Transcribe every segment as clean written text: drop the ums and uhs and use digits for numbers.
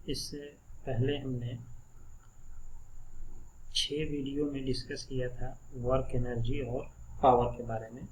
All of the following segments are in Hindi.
इससे पहले हमने 6 वीडियो में डिस्कस किया था वर्क एनर्जी और पावर के बारे में।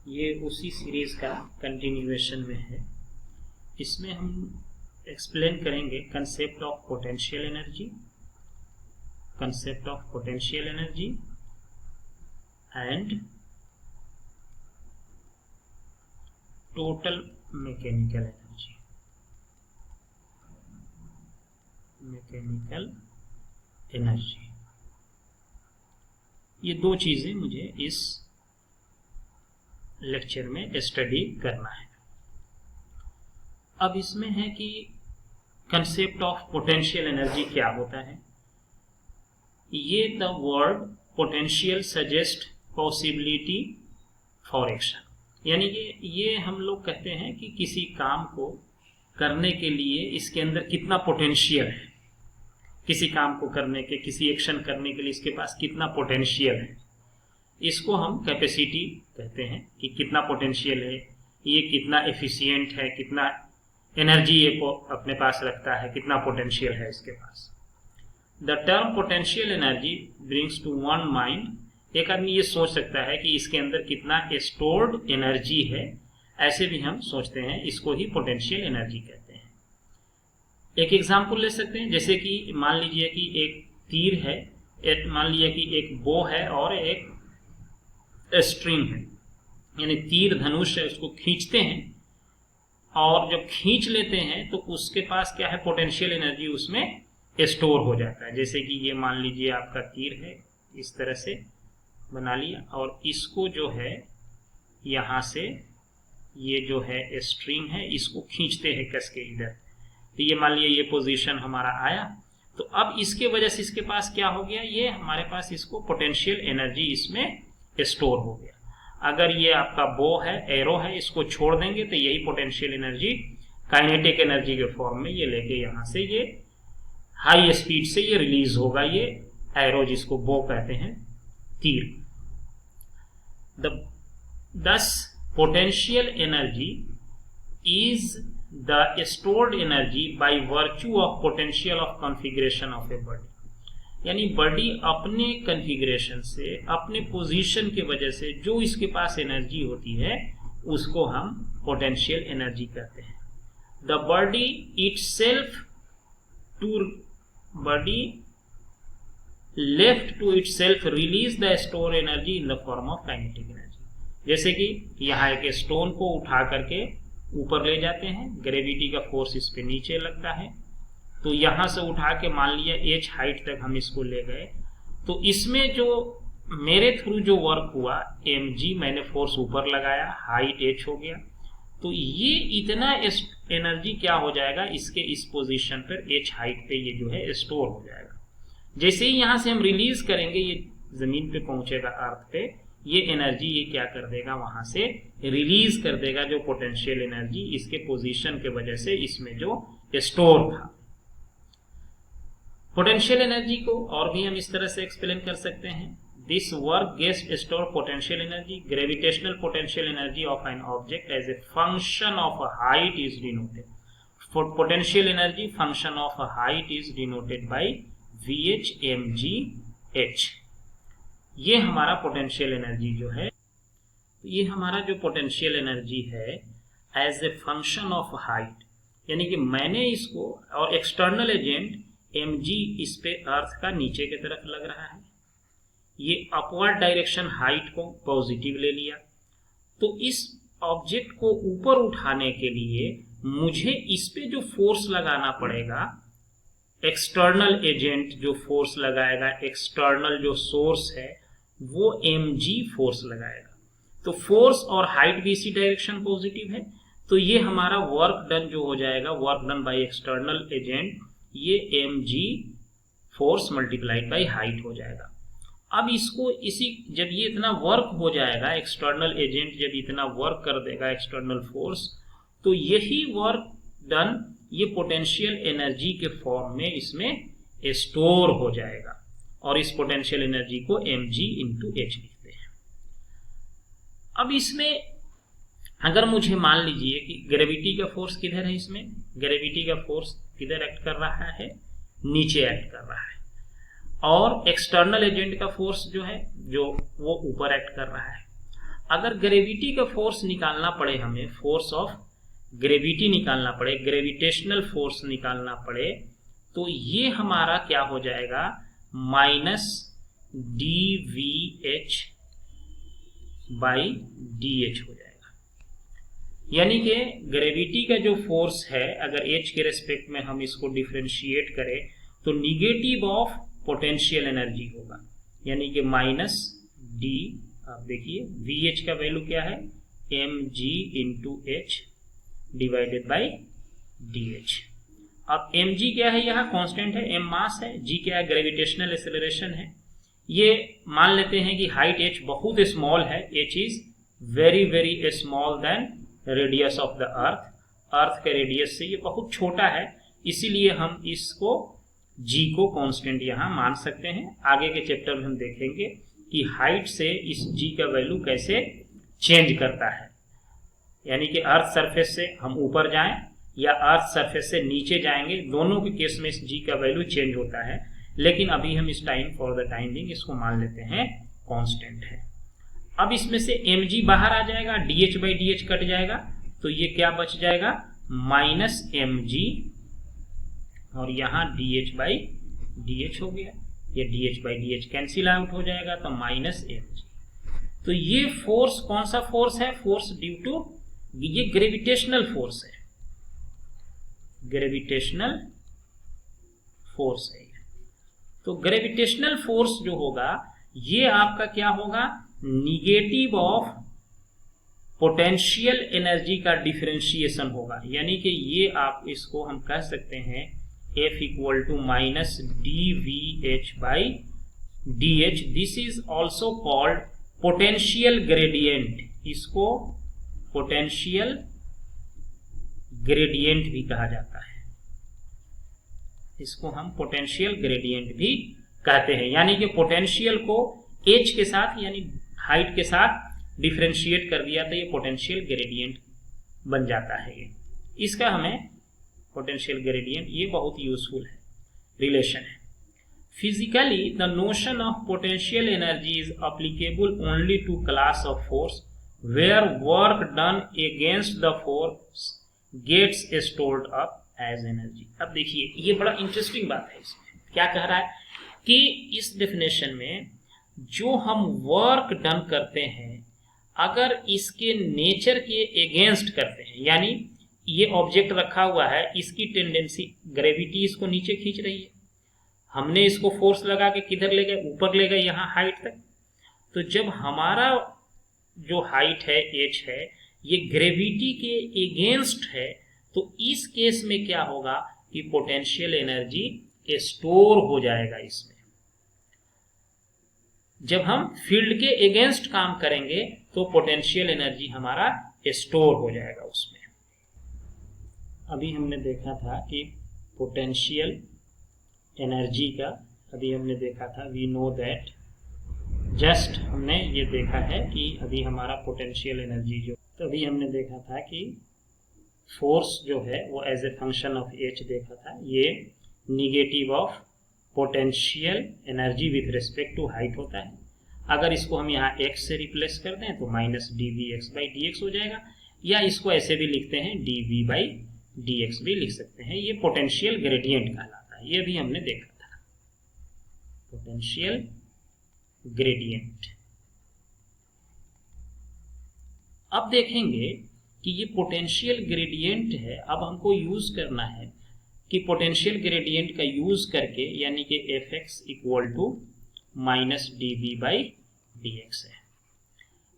ये उसी सीरीज का कंटिन्यूएशन में है। इसमें हम एक्सप्लेन करेंगे concept of potential energy and total mechanical energy. ये दो चीजें मुझे इस लेक्चर में स्टडी करना है। अब इसमें है कि कंसेप्ट ऑफ पोटेंशियल एनर्जी क्या होता है। ये the word potential suggest possibility for action, यानी कि ये हम लोग कहते हैं कि किसी काम को करने के लिए इसके अंदर कितना पोटेंशियल है, किसी काम को करने के, किसी एक्शन करने के लिए इसके पास कितना पोटेंशियल है। इसको हम कैपेसिटी कहते हैं कि कितना पोटेंशियल है, ये कितना एफिशिएंट है, कितना एनर्जी ये अपने पास रखता है, कितना पोटेंशियल है इसके पास। The term potential energy brings to one mind, एक आदमी ये सोच सकता है कि इसके अंदर कितना स्टोर्ड एनर्जी है, ऐसे भी हम सोचते हैं, इसको ही पोटेंशियल एनर्जी कहते हैं। एक एग्जाम्पल ले सकते हैं, जैसे कि मान लीजिए कि एक तीर है, मान लीजिए कि एक बो है और एक स्ट्रिंग है, यानी तीर धनुष है, उसको खींचते हैं और जब खींच लेते हैं तो उसके पास क्या है, पोटेंशियल एनर्जी उसमें स्टोर हो जाता है। जैसे कि ये मान लीजिए आपका तीर है, इस तरह से बना लिया और इसको जो है यहाँ से ये जो है स्ट्रिंग है, इसको खींचते हैं कस के इधर, तो ये मान लिया ये पोजीशन हमारा आया। तो अब इसके वजह से इसके पास क्या हो गया, ये हमारे पास इसको पोटेंशियल एनर्जी इसमें स्टोर हो गया। अगर ये आपका बो है, एरो है, इसको छोड़ देंगे तो यही पोटेंशियल एनर्जी काइनेटिक एनर्जी के फॉर्म में ये लेके यहाँ से ये हाई स्पीड से ये रिलीज होगा, ये एरो जिसको बो कहते हैं, तीर। दस potential energy is the stored energy by virtue of potential of configuration of a body, यानी बॉडी अपने कन्फिग्रेशन से, अपने पोजीशन के वजह से जो इसके पास एनर्जी होती है उसको हम पोटेंशियल एनर्जी कहते हैं। The body itself left to itself release the store energy in the form of kinetic energy. जैसे कि यहाँ एक स्टोन को उठा करके ऊपर ले जाते हैं, ग्रेविटी का फोर्स इस पे नीचे लगता है, तो यहां से उठा के मान लिया एच हाइट तक हम इसको ले गए, तो इसमें जो मेरे थ्रू जो वर्क हुआ mg, मैंने फोर्स ऊपर लगाया, हाइट h हो गया, तो ये इतना एनर्जी क्या हो जाएगा, इसके इस पोजीशन पर h हाइट पे ये जो है स्टोर हो जाएगा। जैसे ही यहां से हम रिलीज करेंगे, ये जमीन पे पहुंचेगा, अर्थ पे, ये एनर्जी ये क्या कर देगा, वहां से रिलीज कर देगा जो पोटेंशियल एनर्जी इसके पोजीशन के वजह से इसमें जो स्टोर था। पोटेंशियल एनर्जी को और भी हम इस तरह से एक्सप्लेन कर सकते हैं। This work gets store potential energy, gravitational potential energy of an object as a function of height is denoted. For potential energy function of height is denoted by VH mg h। ये हमारा पोटेंशियल एनर्जी जो है, ये हमारा जो पोटेंशियल एनर्जी है as a function of height, यानी कि मैंने इसको, और एक्सटर्नल एजेंट mg इस पे अर्थ का नीचे की तरफ लग रहा है, ये अपवर्ड डायरेक्शन हाइट को पॉजिटिव ले लिया, तो इस ऑब्जेक्ट को ऊपर उठाने के लिए मुझे इस पे जो फोर्स लगाना पड़ेगा, एक्सटर्नल एजेंट जो फोर्स लगाएगा, एक्सटर्नल जो सोर्स है वो mg फोर्स लगाएगा। तो फोर्स और हाइट भी इसी डायरेक्शन पॉजिटिव है, तो ये हमारा वर्क डन जो हो जाएगा, work done by external agent, ये mg force multiplied by height हो जाएगा। अब इसको जब ये इतना वर्क हो जाएगा, एक्सटर्नल एजेंट जब इतना वर्क कर देगा, एक्सटर्नल फोर्स, तो यही वर्क डन ये पोटेंशियल एनर्जी के फॉर्म में इसमें स्टोर हो जाएगा, और इस पोटेंशियल एनर्जी को mg इंटू h लिखते हैं। अब इसमें अगर मुझे मान लीजिए कि ग्रेविटी का फोर्स किधर है, इसमें ग्रेविटी का फोर्स किधर एक्ट कर रहा है, नीचे एक्ट कर रहा है, और एक्सटर्नल एजेंट का फोर्स जो है जो वो ऊपर एक्ट कर रहा है। अगर ग्रेविटी का फोर्स निकालना पड़े, हमें फोर्स ऑफ ग्रेविटी निकालना पड़े, ग्रेविटेशनल फोर्स निकालना पड़े, तो ये हमारा क्या हो जाएगा, माइनस dVH बाई dH हो जाएगा। यानी कि ग्रेविटी का जो फोर्स है, अगर H के रेस्पेक्ट में हम इसको डिफरेंशिएट करें तो निगेटिव ऑफ पोटेंशियल एनर्जी होगा, यानी कि माइनस डी, आप देखिए VH का वैल्यू क्या है, mg into H divided by DH। अब mg क्या है, यहाँ कांस्टेंट है, m मास है, g क्या है, ग्रेविटेशनल एक्सेलरेशन है। ये मान लेते हैं कि हाइट h बहुत स्मॉल है, h is very very small then radius of the earth, earth के रेडियस से ये बहुत छोटा है, इसीलिए हम इसको g को कांस्टेंट यहाँ मान सकते हैं। आगे के चैप्टर में हम देखेंगे कि हाइट से इस g का वैल्यू कैसे चेंज करता है, यानी कि अर्थ सरफेस से हम ऊपर जाएं या अर्थ सरफेस से नीचे जाएंगे, दोनों के केस में इस g का वैल्यू चेंज होता है। लेकिन अभी हम इस time for the time being इसको मान लेते हैं कांस्टेंट है। अब इसमें से mg बाहर आ जाएगा, dH बाई dH कट जाएगा, तो ये क्या बच जाएगा, माइनस mg, और यहाँ dH बाई dH हो गया, ये dH by dH cancel out हो जाएगा, तो माइनस mg। तो ये फोर्स कौन सा फोर्स है, फोर्स ड्यू टू, ये ग्रेविटेशनल फोर्स है, ग्रेविटेशनल फोर्स है। तो ग्रेविटेशनल फोर्स जो होगा ये आपका क्या होगा, निगेटिव ऑफ पोटेंशियल एनर्जी का डिफरेंशिएशन होगा, यानी कि ये आप इसको हम कह सकते हैं F equal to minus dVH by dH। This is also called potential gradient, इसको पोटेंशियल ग्रेडियंट भी कहा जाता है, इसको हम पोटेंशियल ग्रेडियंट भी कहते हैं। यानी कि पोटेंशियल को H के साथ यानी हाइट के साथ डिफरेंशिएट कर दिया तो ये पोटेंशियल ग्रेडियंट बन जाता है। ये इसका हमें पोटेंशियल ग्रेडियंट ये बहुत यूजफुल है, रिलेशन है। Physically the notion of potential energy is applicable only to class of force where work done against the force gets stored up as energy. अब देखिए ये बड़ा इंटरेस्टिंग बात है, इसमें क्या कह रहा है कि इस डेफिनेशन में जो हम वर्क डन करते हैं अगर इसके नेचर के अगेंस्ट करते हैं, यानी ये ऑब्जेक्ट रखा हुआ है, इसकी टेंडेंसी ग्रेविटी इसको नीचे खींच रही है, हमने इसको फोर्स लगा के किधर ले गए, ऊपर ले गए यहाँ हाइट तक। तो जब हमारा जो हाइट है h है ये ग्रेविटी के अगेंस्ट है, तो इस केस में क्या होगा कि पोटेंशियल एनर्जी स्टोर हो जाएगा इसमें। जब हम फील्ड के अगेंस्ट काम करेंगे तो पोटेंशियल एनर्जी हमारा स्टोर हो जाएगा उसमें। अभी हमने देखा था कि पोटेंशियल एनर्जी का, अभी हमने देखा था वी नो दैट, जस्ट हमने ये देखा है कि अभी हमारा पोटेंशियल एनर्जी जो, तो अभी हमने देखा था कि फोर्स जो है वो as a function of H देखा था, ये negative of potential energy with respect to height होता है। अगर इसको हम यहाँ x से रिप्लेस कर दें तो माइनस dvx बाई dx हो जाएगा, या इसको ऐसे भी लिखते हैं dv बाई dx भी लिख सकते हैं। ये पोटेंशियल ग्रेडियंट कहलाता है, ये भी हमने देखा था पोटेंशियल ग्रेडियंट। अब देखेंगे कि ये पोटेंशियल ग्रेडियंट है, अब हमको यूज करना है कि पोटेंशियल ग्रेडियंट का यूज करके, यानी कि Fx equal to minus dv by dx है।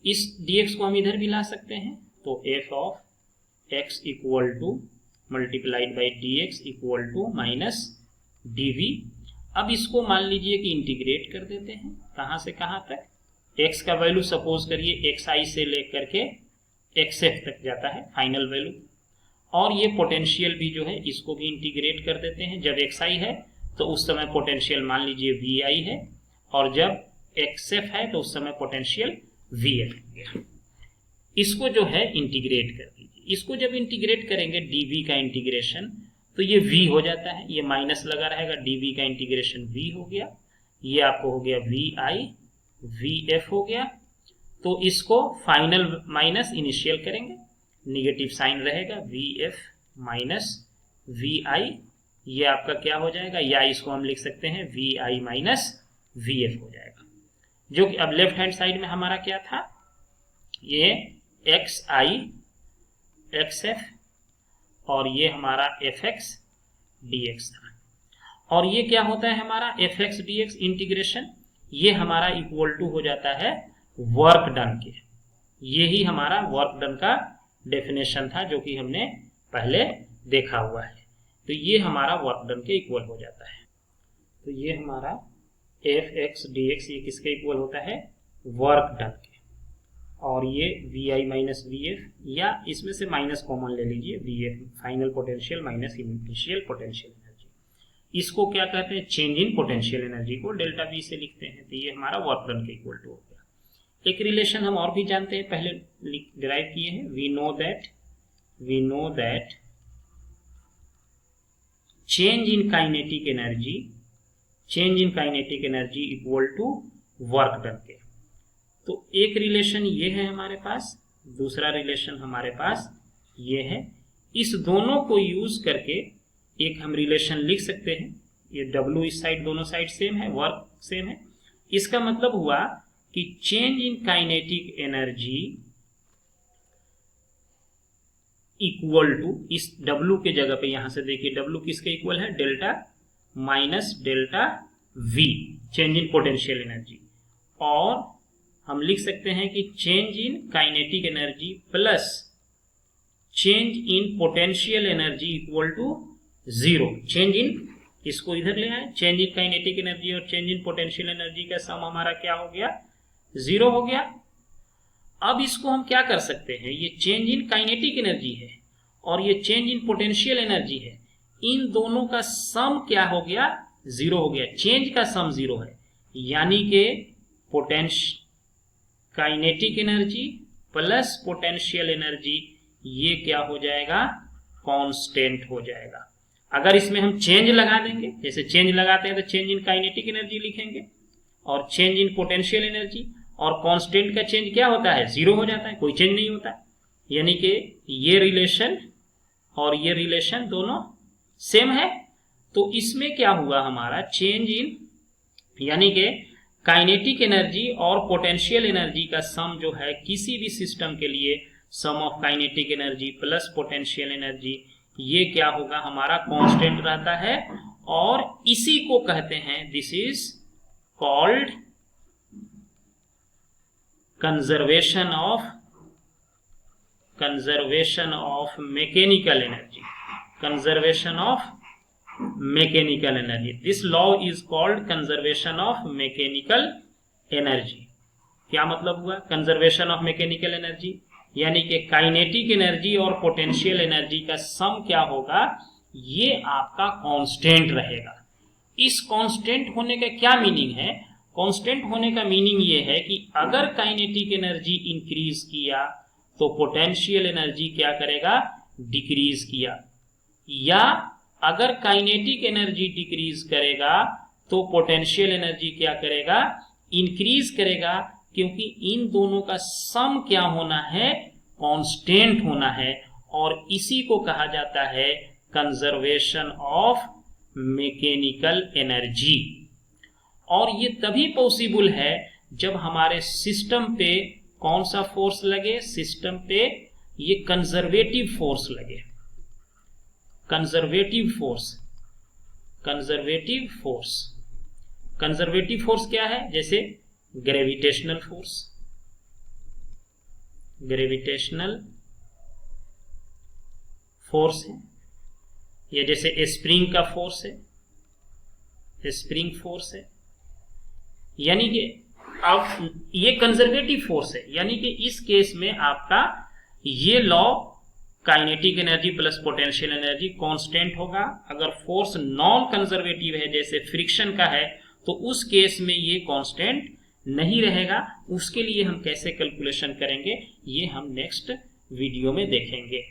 इस dx को हम इधर भी ला सकते हैं, तो f of x equal to multiplied by dx equal to minus dv। अब इसको मान लीजिए कि इंटीग्रेट कर देते हैं, कहाँ से कहाँ तक, x का वैल्यू सपोज करिए xi से लेकर के xf तक जाता है फाइनल वैल्यू, और ये पोटेंशियल भी जो है इसको भी इंटीग्रेट कर देते हैं। जब xi है तो उस समय पोटेंशियल मान लीजिए vi है, और जब xf है तो उस समय पोटेंशियल vf हो गया। इसको जो है इंटीग्रेट कर दीजिए, इसको जब इंटीग्रेट करेंगे dv का इंटीग्रेशन तो ये v हो जाता है, ये माइनस लगा रहेगा, dv का इंटीग्रेशन v हो गया, ये आपको हो गया vi vf हो गया। तो इसको फाइनल माइनस इनिशियल करेंगे, निगेटिव साइन रहेगा, vf माइनस vi, ये आपका क्या हो जाएगा, या इसको हम लिख सकते हैं vi माइनस vf हो जाएगा। जो कि अब लेफ्ट हैंड साइड में हमारा क्या था, ये xi xf और ये हमारा fx dx था। और ये क्या होता है हमारा fx dx इंटीग्रेशन, ये हमारा इक्वल टू हो जाता है वर्क डन के। यही हमारा वर्क डन का डेफिनेशन था जो कि हमने पहले देखा हुआ है। तो ये हमारा वर्क डन के इक्वल हो जाता है। तो ये हमारा fx dx ये किसके इक्वल होता है, वर्क डन के। और ये vi माइनस vf, या इसमें से माइनस कॉमन ले लीजिए, vf final potential minus initial potential energy. इसको क्या कहते हैं, चेंज इन पोटेंशियल एनर्जी को डेल्टा v से लिखते हैं। तो ये हमारा वर्क डन के इक्वल टू हो गया। एक रिलेशन हम और भी जानते हैं, पहले डिराइव किए हैं, we know that change in kinetic energy equal to work done के। तो एक रिलेशन ये है हमारे पास, दूसरा रिलेशन हमारे पास ये है। इस दोनों को यूज करके एक हम रिलेशन लिख सकते हैं। ये W इस साइड, दोनों साइड सेम है, वर्क सेम है। इसका मतलब हुआ कि change in kinetic energy equal to, इस W के जगह पे यहां से देखिए W किसके इक्वल है, delta minus delta V, change in potential energy. और हम लिख सकते हैं कि change in kinetic energy plus change in potential energy equal to 0। Change in, इसको इधर ले आए, चेंज इन काइनेटिक एनर्जी और चेंज इन पोटेंशियल एनर्जी का सम हमारा क्या हो गया, 0 हो गया। अब इसको हम क्या कर सकते हैं, ये चेंज इन काइनेटिक एनर्जी है और ये चेंज इन पोटेंशियल एनर्जी है, इन दोनों का सम क्या हो गया, 0 हो गया। चेंज का सम 0 है, यानी कि kinetic energy plus potential energy ये क्या हो जाएगा, कांस्टेंट हो जाएगा। अगर इसमें हम चेंज लगा देंगे, जैसे चेंज लगाते हैं तो चेंज इन काइनेटिक एनर्जी लिखेंगे और चेंज इन पोटेंशियल एनर्जी, और कांस्टेंट का चेंज क्या होता है, 0 हो जाता है, कोई चेंज नहीं होता। यानी कि ये रिलेशन और ये रिलेशन दोनों सेम है। तो इसमें क्या हुआ हमारा, चेंज इन, यानी कि काइनेटिक एनर्जी और पोटेंशियल एनर्जी का सम जो है किसी भी सिस्टम के लिए, sum of kinetic energy plus potential energy, ये क्या होगा हमारा, कांस्टेंट रहता है। और इसी को कहते हैं, this is called conservation of mechanical energy, conservation of mechanical energy. This law is called conservation of mechanical energy. क्या मतलब हुआ कंजर्वेशन ऑफ मैकेनिकल एनर्जी, यानी कि काइनेटिक एनर्जी और पोटेंशियल एनर्जी का सम क्या होगा, ये आपका कांस्टेंट रहेगा। इस कांस्टेंट होने का क्या मीनिंग है, कांस्टेंट होने का मीनिंग ये है कि अगर काइनेटिक एनर्जी इंक्रीज किया तो पोटेंशियल एनर्जी क्या करेगा, डिक्रीज किया, या अगर काइनेटिक एनर्जी डिक्रीज करेगा तो पोटेंशियल एनर्जी क्या करेगा, इंक्रीज करेगा, क्योंकि इन दोनों का सम क्या होना है, कांस्टेंट होना है। और इसी को कहा जाता है कंजर्वेशन ऑफ मैकेनिकल एनर्जी। और ये तभी पॉसिबल है जब हमारे सिस्टम पे कौन सा फोर्स लगे, सिस्टम पे ये कंजर्वेटिव फोर्स लगे। कंजर्वेटिव फोर्स क्या है, जैसे ग्रेविटेशनल फोर्स है, या जैसे स्प्रिंग का फोर्स है, स्प्रिंग फोर्स है। यानी कि अब ये कंजर्वेटिव फोर्स है, यानी कि इस केस में आपका ये law kinetic energy plus potential energy constant होगा। अगर फोर्स नॉन कंजर्वेटिव है, जैसे फ्रिक्शन का है, तो उस केस में ये कांस्टेंट नहीं रहेगा। उसके लिए हम कैसे कैलकुलेशन करेंगे, ये हम नेक्स्ट वीडियो में देखेंगे।